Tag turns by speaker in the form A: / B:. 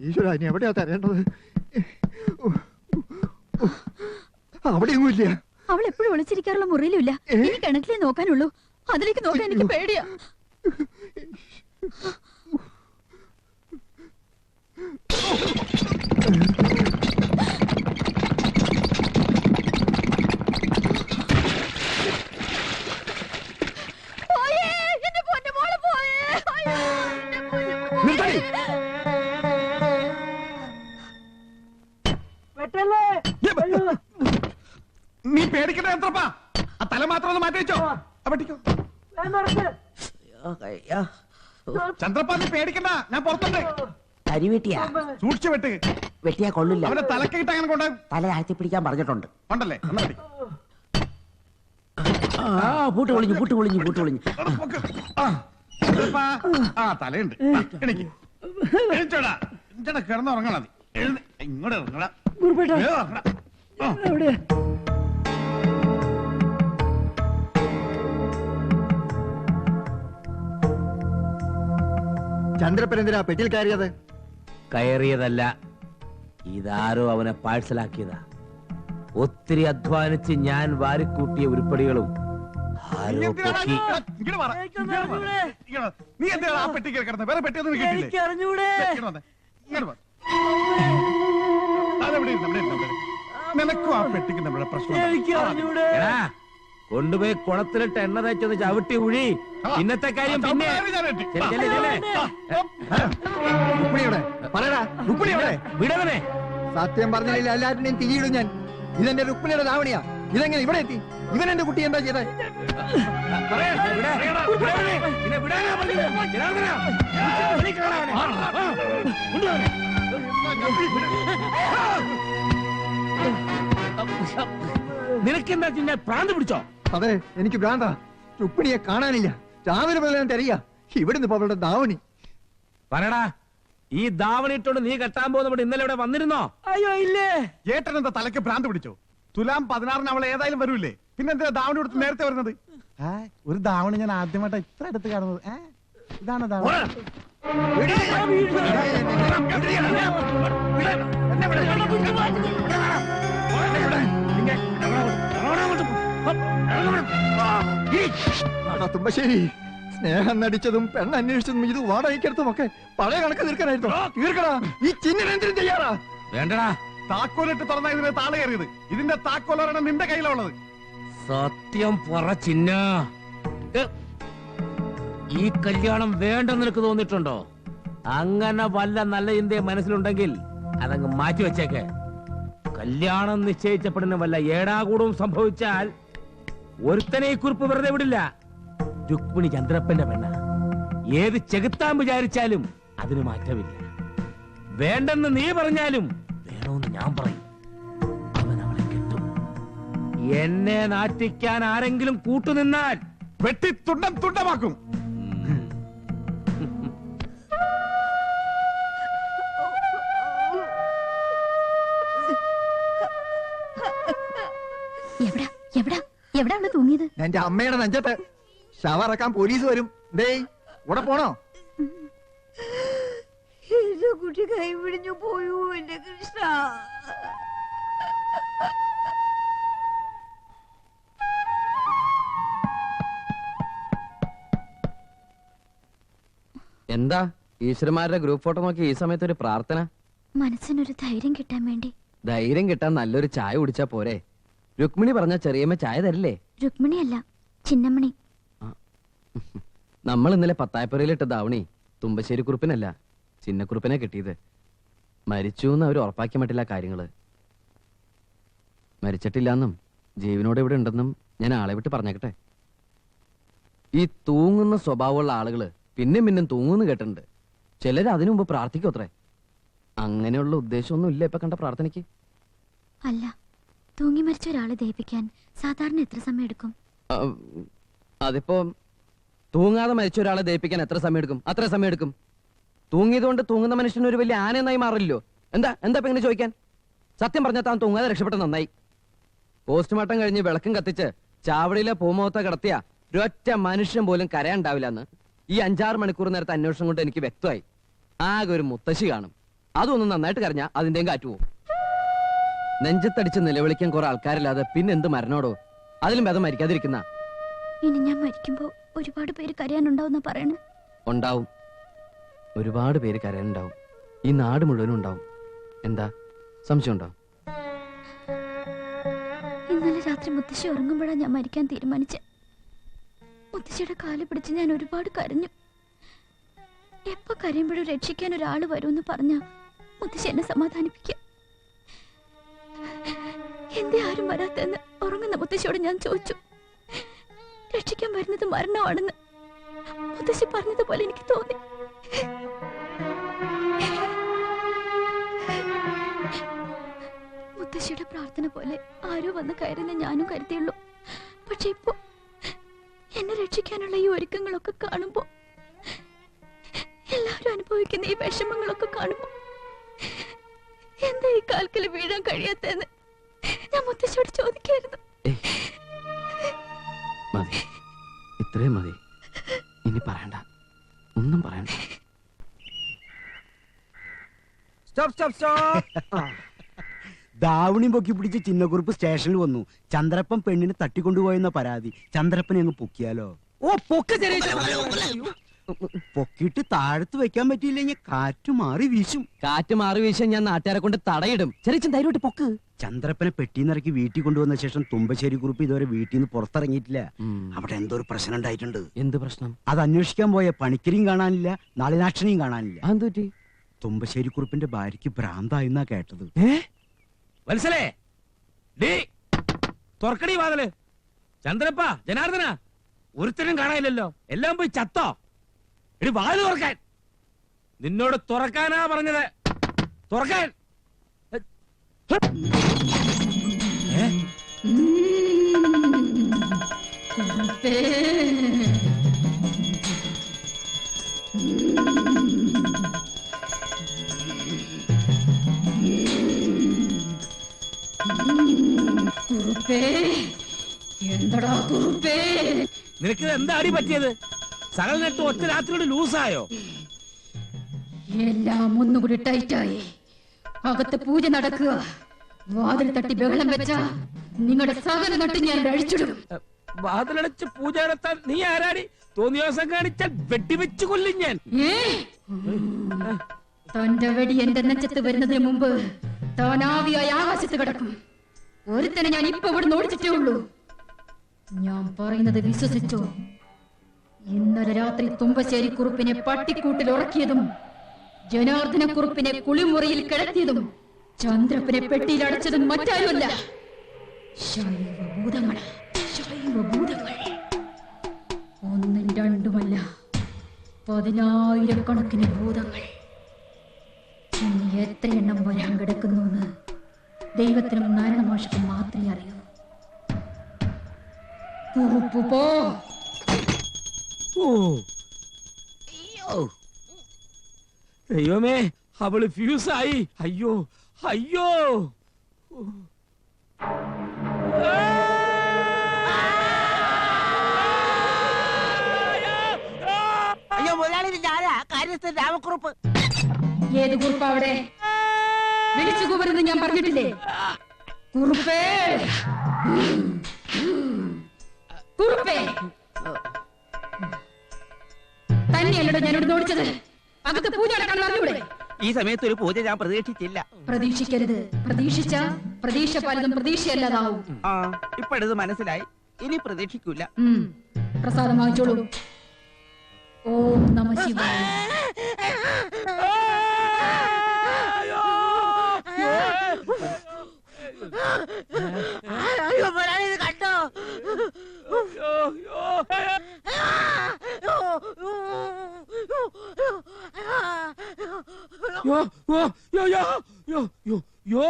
A: ഈശ്വര, ഇനി എവിടെയാ തരേണ്ടത്? അവിടെയൊന്നും ഇല്ല.
B: അവൾ എപ്പോഴും ഒളിച്ചിരിക്കാറുള്ള മുറിയിലും ഇല്ല. ഇനി കിണറ്റിലേ നോക്കാനുള്ളൂ. അതിലേക്ക് നോക്കാൻ എനിക്ക് പേടിയാ.
C: നീ പേടിക്കണ്ട ചന്ദ്രപ്പാ, ആ തല മാത്രം ഒന്ന് മാറ്റി വെച്ചോ. ചന്ദ്രപ്പാ നീ പേടിക്കണ്ട, ഞാൻ പുറത്തുണ്ട്.
D: അരി വെട്ടിയാ
C: സൂക്ഷിച്ചു വെട്ട്.
D: വെട്ടിയാ കൊള്ളില്ല.
C: അവന്റെ തലക്കിട്ട് അങ്ങനെ കൊണ്ട്
D: തല താഴ്ത്തി പിടിക്കാൻ പറഞ്ഞിട്ടുണ്ട്.
C: ഉണ്ടല്ലേ?
D: പൂട്ട് പൊളിഞ്ഞു, പൂട്ട് പൊളിഞ്ഞു, പൂട്ട് പൊളിഞ്ഞു.
C: ആ തലയുണ്ട്. കിടന്നുറങ്ങണ ഇങ്ങോട്ട് ഇറങ്ങടാ.
A: ചന്ദ്രപ്പൻ എന്തിനാ പെട്ടിയിൽ കയറിയത്?
E: കയറിയതല്ല, ഇതാരോ അവനെ പാഴ്സലാക്കിയതാ. ഒത്തിരി അധ്വാനിച്ച് ഞാൻ വാരിക്കൂട്ടിയ ഉരുപ്പടികളും ആരോ പൊക്കി.
C: നീ എന്തിനാ ആ പെട്ടി കിടക്കുന്നത്? വേറെ പെട്ടിയൊന്നും നിനക്കും ആ പെട്ടിക്ക് നമ്മുടെ പ്രശ്നം.
E: കൊണ്ടുപോയി കുളത്തിലിട്ട് എണ്ണ തേച്ചൊന്ന് ചവിട്ടി ഉഴി. ഇന്നത്തെ കാര്യം പിന്നെ. വിടവനെ.
A: സത്യം പറഞ്ഞില്ല, എല്ലാവരുടെയും തിരിയിടും ഞാൻ. ഇതെന്റെ രുക്മിണിയുടെ ധാവണിയാ. ഇതെങ്ങനെ ഇവിടെ എത്തി? ഇവൻ എന്റെ കുട്ടി എന്താ ചെയ്തേ?
E: നിനക്കെന്താ ചിന്ന പ്രാന്ത് പിടിച്ചോ?
A: അതെ, എനിക്ക് ഭ്രാന്താ. രുക്മിണിയെ കാണാനില്ല. രാവിലെ മുതൽ ഞാൻ തിരയാ. ഇവിടുന്ന് അവളുടെ ധാവണി.
E: പറയടാ, ഈ ധാവണി ഇട്ടോണ്ട് നീ കെട്ടാൻ പോകുന്ന ഇന്നലെ ഇവിടെ വന്നിരുന്നോ?
D: അയ്യോ ഇല്ലേ.
C: ഏട്ടനെന്താ തലക്ക് ഭ്രാന്ത് പിടിച്ചോ? തുലാം 16 അവൾ ഏതായാലും വരൂലേ? പിന്നെ എന്തിനാ ധാവണി കൊടുത്ത് നേരത്തെ വരുന്നത്? ഒരു ധാവണി ഞാൻ ആദ്യമായിട്ടാ ഇത്ര അടുത്ത് കാണുന്നത്. ഇതാണ് ധാവണി.
A: തുമ്പശ്ശേരി, സ്നേഹം നടിച്ചതും പെണ്ണന്വേഷിച്ചതും ഇത് വാടകയ്ക്കടുത്തും ഒക്കെ പഴയ കണക്ക് തീർക്കാനായിരുന്നു. തീർക്കടാ, ഈ ചിഹ്നെന്തിനും ചെയ്യാറാ.
E: വേണ്ടടാ,
C: താക്കോലിട്ട് തുറന്ന ഇതിന് താള് കയറിയത്. ഇതിന്റെ താക്കോലാണ് നിന്റെ കയ്യിലുള്ളത്.
E: സത്യം പറ ചിന്ന, ഈ കല്യാണം വേണ്ടെന്ന് നിനക്ക് തോന്നിയിട്ടുണ്ടോ? അങ്ങനെ വല്ല നല്ല ചിന്തയെ മനസ്സിലുണ്ടെങ്കിൽ അതങ്ങ് മാറ്റി വെച്ചേക്ക്. കല്യാണം നിശ്ചയിച്ചപ്പെടുന്ന വല്ല ഏടാകൂടവും സംഭവിച്ചാൽ ഒരുത്തനെ ഈ കുറിപ്പ് വെറുതെ വിടില്ല. രുക്മിണി ചന്ദ്രപ്പന്റെ പെണ്ണ. ഏത് ചെകുത്താൻ വിചാരിച്ചാലും അതിന് മാറ്റമില്ല. വേണ്ടെന്ന് നീ പറഞ്ഞാലും വേണമെന്ന് ഞാൻ പറയും. അവൻ അവളെ കിട്ടും. എന്നെ നാറ്റിക്കാൻ ആരെങ്കിലും കൂട്ടുനിന്നാൽ
C: വെട്ടി തുണ്ടം തുണ്ടമാക്കും.
B: എവിടെ അവള് തൂങ്ങിയത്?
A: എന്റെ അമ്മയുടെ നെഞ്ചത്ത്. ശവറക്കാൻ പോലീസ് വരും. ദേ ഇവിടെ പോണോ?
B: എന്റെ കുട്ടി കൈപിടിഞ്ഞു പോയോ എന്റെ കൃഷ്ണ.
F: എന്താ ഈശ്വരന്മാരുടെ ഗ്രൂപ്പ് ഫോട്ടോ നോക്കി ഈ സമയത്ത് ഒരു പ്രാർത്ഥന?
B: മനസ്സിനൊരു ധൈര്യം കിട്ടാൻ വേണ്ടി.
F: ധൈര്യം കിട്ടാൻ നല്ലൊരു ചായ കുടിച്ചാ പോരെ? രുക്മിണി പറഞ്ഞ ചെറിയമ്മ ചായ തരില്ലേ?
B: രുക്മിണിയല്ല, ചിന്നമ്മണി.
F: നമ്മൾ ഇന്നലെ പത്തായപ്പുരയിലിട്ട ധാവണി തുമ്പശ്ശേരി കുറുപ്പിനല്ല, ചിന്നക്കുറുപ്പിനെ കിട്ടിയത്. മരിച്ചു എന്ന് അവർ ഉറപ്പാക്കി മട്ടില്ല കാര്യങ്ങള്. മരിച്ചിട്ടില്ലാന്നും ജീവനോട് ഇവിടെ ഉണ്ടെന്നും ഞാൻ ആളെ വിട്ട് പറഞ്ഞേക്കട്ടെ. ഈ തൂങ്ങുന്ന സ്വഭാവമുള്ള ആളുകള് പിന്നെയും പിന്നെയും തൂങ്ങുന്നു കേട്ടിട്ടുണ്ട്. ചിലര് അതിനു മുമ്പ് പ്രാർത്ഥിക്കും അത്രേ. അങ്ങനെയുള്ള ഉദ്ദേശമൊന്നും ഇല്ല ഇപ്പൊ കണ്ട പ്രാർത്ഥനയ്ക്ക്.
B: അല്ല, തൂങ്ങി മരിച്ച ഒരാളെ ദഹിപ്പിക്കാൻ സാധാരണ എത്ര സമയം എടുക്കും?
F: അതിപ്പോ തൂങ്ങാതെ മരിച്ച ഒരാളെ ദഹിപ്പിക്കാൻ എത്ര സമയം എടുക്കും? അത്ര സമയം എടുക്കും. തൂങ്ങിയതുകൊണ്ട് തൂങ്ങുന്ന മനുഷ്യന് ഒരു വലിയ ആനയെന്നായി മാറില്ലല്ലോ. എന്താ ഇപ്പൊ ഇങ്ങനെ ചോദിക്കാൻ? സത്യം പറഞ്ഞാൽ താൻ തൂങ്ങാതെ രക്ഷപ്പെട്ട നന്നായി. പോസ്റ്റ്മോർട്ടം കഴിഞ്ഞ് വിളക്കും കത്തിച്ച് ചാവടിയിലെ പൂമുഖത്തെ കിടത്തിയ ഒരൊറ്റ മനുഷ്യൻ പോലും കരയാണ്ടാവില്ലെന്ന് ഈ 5-6 മണിക്കൂർ നേരത്തെ അന്വേഷണം കൊണ്ട് എനിക്ക് വ്യക്തമായി. ആകെ ഒരു മുത്തശ്ശി കാണും. അതൊന്നും നന്നായിട്ട് കരഞ്ഞാ അതിന്റെയും കാറ്റ് പോവും. നെഞ്ചത്തടിച്ച് നിലവിളിക്കാൻ കുറെ ആൾക്കാരില്ലാതെ പിന്നെന്ത് മരണോടോ? അതിലും ഭേദം മരിക്കാതിരിക്കുന്ന.
B: ഇനി ഞാൻ മരിക്കുമ്പോ ഒരുപാട് പേര് കരയാനുണ്ടാവുന്ന പറയണേ.
F: ഉണ്ടാവും, ഒരുപാട് പേര് കരയാനുണ്ടാവും. ഈ നാട് മുഴുവനും ഉണ്ടാവും. എന്താ സംശയം ഉണ്ടോ?
B: ഇന്നലെ രാത്രി മുത്തശ്ശി ഉറങ്ങുമ്പോഴാണ് ഞാൻ മരിക്കാൻ തീരുമാനിച്ചത്. മുത്തശ്ശിയുടെ കാല് പിടിച്ച് ഞാൻ ഒരുപാട് കരഞ്ഞു. എപ്പോ കരയുമ്പോഴും രക്ഷിക്കാൻ ഒരാള് വരുമെന്ന് പറഞ്ഞ മുത്തശ്ശി എന്നെ സമാധാനിപ്പിക്കാം. എന്തേ ആരും വരാത്തെന്ന് ഉറങ്ങുന്ന മുത്തശ്ശിയോട് ഞാൻ ചോദിച്ചു. രക്ഷിക്കാൻ വരുന്നത് മരണമാണെന്ന് മുത്തശ്ശി പറഞ്ഞതുപോലെ എനിക്ക് തോന്നി. മുത്തശ്ശിയുടെ പ്രാർത്ഥന പോലെ ആരോ വന്ന് കയറുന്ന ഞാനും കരുതിയുള്ളൂ. പക്ഷെ ഇപ്പോ എന്നെ രക്ഷിക്കാനുള്ള ഈ ഒരുക്കങ്ങളൊക്കെ കാണുമ്പോ, എല്ലാവരും അനുഭവിക്കുന്ന ഈ വിഷമങ്ങളൊക്കെ കാണുമ്പോ എന്താ ഈ കാൽക്കൽ വീഴാൻ കഴിയാത്തെന്ന് ഞാൻ മുത്തശ്ശിയോട് ചോദിക്കായിരുന്നു.
F: മതി, ഇത്രയും മതി. ഇനി പറയണ്ട, ഒന്നും പറയണ്ട.
G: Stop stop stop. ദാവണി പൊക്കി പിടിച്ച് ചിന്നക്കുറിപ്പ് സ്റ്റേഷനിൽ വന്നു. ചന്ദ്രപ്പൻ പെണ്ണിനെ തട്ടിക്കൊണ്ടുപോയെന്ന പരാതി. ചന്ദ്രപ്പനെ അങ്ങ് പൊക്കിയാലോ?
D: ഓ പൊക്ക് ചെറിയ
G: പൊക്കിയിട്ട് താഴത്ത് വെക്കാൻ പറ്റിയില്ലെങ്കിൽ കാറ്റ് മാറി വീശും.
F: കാറ്റ് മാറി വീശാൻ ഞാൻ നാട്ടുകാരെ കൊണ്ട് തടയിടും. ചെറിയ ധൈര്യമായിട്ട് പൊക്ക്.
G: ചന്ദ്രപ്പനെ പെട്ടിന്നിറക്കി വീട്ടിൽ കൊണ്ടുവന്ന ശേഷം തുമ്പശ്ശേരി കുറിപ്പ് ഇതുവരെ വീട്ടിൽ നിന്ന് പുറത്തിറങ്ങിയിട്ടില്ല. അവിടെ എന്തോ ഒരു പ്രശ്നം ഉണ്ടായിട്ടുണ്ട്.
F: എന്ത് പ്രശ്നം?
G: അത് അന്വേഷിക്കാൻ പോയ പണിക്കരിയും കാണാനില്ല, നളിനാക്ഷനെയും കാണാനില്ല.
F: അതെന്തുപറ്റി?
G: തുമ്പശ്ശേരി കുറിപ്പിന്റെ ഭാര്യയ്ക്ക് ഭ്രാന്തായിന്നാ കേട്ടത്.
E: വത്സലേ, തുറക്കടി വാതില്. ചന്ദ്രപ്പ, ജനാർദ്ദന, ഒരുത്തരും കാണാനില്ലല്ലോ. എല്ലാം പോയി ചത്തോ? എടി വാതിൽ തുറക്കാൻ. നിന്നോട് തുറക്കാനാ പറഞ്ഞത്. തുറക്കാൻ.
B: എന്തടാ കുറുപ്പേ,
E: നിനക്ക് എന്താ അടി പറ്റിയത്? സകൽ നെട്ട് ഒറ്റ രാത്രിയോട് ലൂസായോ?
B: എല്ലാം ഒന്നുകൂടി ടൈറ്റായി. അകത്ത് പൂജ നടക്കുക. വാതിൽ തട്ടി ബഹളം വെച്ച നിങ്ങളുടെ സകല നട്ട് ഞാൻ അഴിച്ചിടും.
E: വാതിലടച്ച് പൂജ നടത്താൻ നീ ആരാടി? തോന്നിയ ദിവസം കാണിച്ചാൽ വെട്ടിവെച്ചു കൊല്ലും ഞാൻ.
B: തന്റെ വെടി എന്റെ നെഞ്ചത്ത് വരുന്നതിന് മുമ്പ് താനാവിയായി ആകാശത്ത് കിടക്കും. ഒരുത്തനെ ഞാൻ ഇപ്പൊ ഇവിടെ ഓടിച്ചിട്ടേ ഉള്ളൂ. ഞാൻ പറയുന്നത് വിശ്വസിച്ചോ? ഇന്നലെ രാത്രി തുമ്പശ്ശേരി കുറുപ്പിനെ പട്ടിക്കൂട്ടിൽ ഉറക്കിയതും ജനാർദ്ദന കുറുപ്പിനെ കുളിമുറിയിൽ കിടത്തിയതും ചന്ദ്രപ്പനെ പെട്ടിയിൽ അടച്ചതും മറ്റാരുമല്ല, ശൈവഭൂതങ്ങൾ. ശൈവഭൂതങ്ങൾ ഒന്നും രണ്ടുമല്ല, 10,000 ഭൂതങ്ങൾ. ഇനി എത്ര എണ്ണം വരാൻ കിടക്കുന്നു എന്ന് ദൈവത്തിനും നാരായണമാഷക്കും മാത്രമേ അറിയൂ. കുറുപ്പ് പോ.
E: ദൈവമേ, അവള് ഫ്യൂസായി. അയ്യോ അയ്യോ.
D: അയ്യോ മുതലാളി, ഞാനാ കാര്യസ്ഥൻ രാമക്കുറുപ്പ്.
B: ഏത് കുറുപ്പ് അവിടെ? വിളിച്ചു കൂവരുന്ന് ഞാൻ പറഞ്ഞിട്ടില്ലേ? കുറുപ്പേ, കുറുപ്പേ, തന്നെയല്ലോ ഞാനോട് ഓടിച്ചത്. അകത്ത് പൂജ നടക്കാൻ പറഞ്ഞൂടെ?
D: ഈ സമയത്ത് ഒരു പൂജ ഞാൻ പ്രതീക്ഷിച്ചില്ല.
B: പ്രതീക്ഷിക്കരുത്. പ്രതീക്ഷിച്ച പ്രതീക്ഷ പലതും പ്രതീക്ഷയല്ലാതാവും.
D: ആ ഇപ്പോഴത് മനസ്സിലായി. ഇനി പ്രതീക്ഷിക്കൂല.
B: പ്രസാദം വാങ്ങിച്ചോളൂ. ഓം നമ ശിവായ.
D: അയ്യോ മുതലാളി, ഇത് കണ്ടോ?
E: യോ